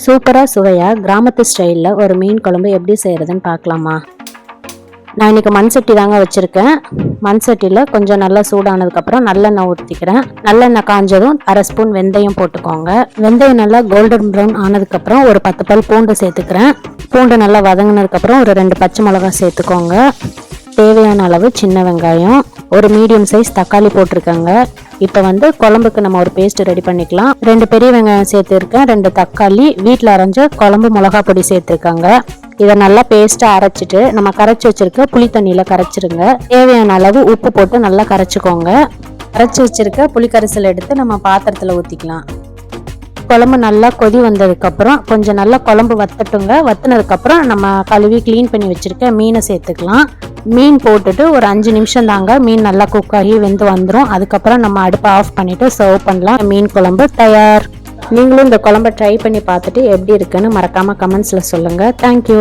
சூப்பராக சுவையாக கிராமத்து ஸ்டைலில் ஒரு மீன் குழம்பு எப்படி செய்கிறதுன்னு பார்க்கலாமா? நான் இன்றைக்கி மண் சட்டி தாங்க வச்சுருக்கேன். மண் சட்டியில் கொஞ்சம் நல்லா சூடானதுக்கப்புறம் நல்லெண்ணெய் ஊற்றிக்கிறேன். நல்லெண்ணெய் காஞ்சதும் அரை ஸ்பூன் வெந்தயம் போட்டுக்கோங்க. வெந்தயம் நல்லா கோல்டன் ப்ரௌன் ஆனதுக்கப்புறம் ஒரு 10 பல் பூண்டு சேர்த்துக்கிறேன். பூண்டு நல்லா வதங்கினதுக்கப்புறம் ஒரு 2 பச்சை மிளகாய் சேர்த்துக்கோங்க. தேவையான அளவு சின்ன வெங்காயம், ஒரு மீடியம் சைஸ் தக்காளி போட்டிருக்கேங்க. இப்போ குழம்புக்கு நம்ம ஒரு பேஸ்ட் ரெடி பண்ணிக்கலாம். 2 பெரிய வெங்காயம் சேர்த்துருக்கேன், 2 தக்காளி, வீட்டில் அரைஞ்ச குழம்பு மிளகா பொடி சேர்த்துருக்காங்க. இதை நல்லா பேஸ்ட்டாக அரைச்சிட்டு நம்ம கரைச்சி வச்சிருக்க புளி தண்ணியில் கரைச்சிருங்க. தேவையான அளவு உப்பு போட்டு நல்லா கரைச்சிக்கோங்க. கரைச்சி வச்சிருக்க புளிக்கரைசல் எடுத்து நம்ம பாத்திரத்தில் ஊற்றிக்கலாம். குழம்பு நல்லா கொதி வந்ததுக்கப்புறம் கொஞ்சம் நல்லா குழம்பு வத்தட்டுங்க. வத்தினதுக்கப்புறம் நம்ம கழுவி க்ளீன் பண்ணி வச்சுருக்க மீனை சேர்த்துக்கலாம். மீன் போட்டுட்டு ஒரு 5 நிமிஷம் தாங்க மீன் நல்லா குக் ஆகி வெந்து வந்துடும். அதுக்கப்புறம் நம்ம அடுப்பை ஆஃப் பண்ணிவிட்டு சர்வ் பண்ணலாம். மீன் குழம்பு தயார். நீங்களும் இந்த குழம்பை ட்ரை பண்ணி பார்த்துட்டு எப்படி இருக்குன்னு மறக்காமல் கமெண்ட்ஸில் சொல்லுங்கள். தேங்க்யூ.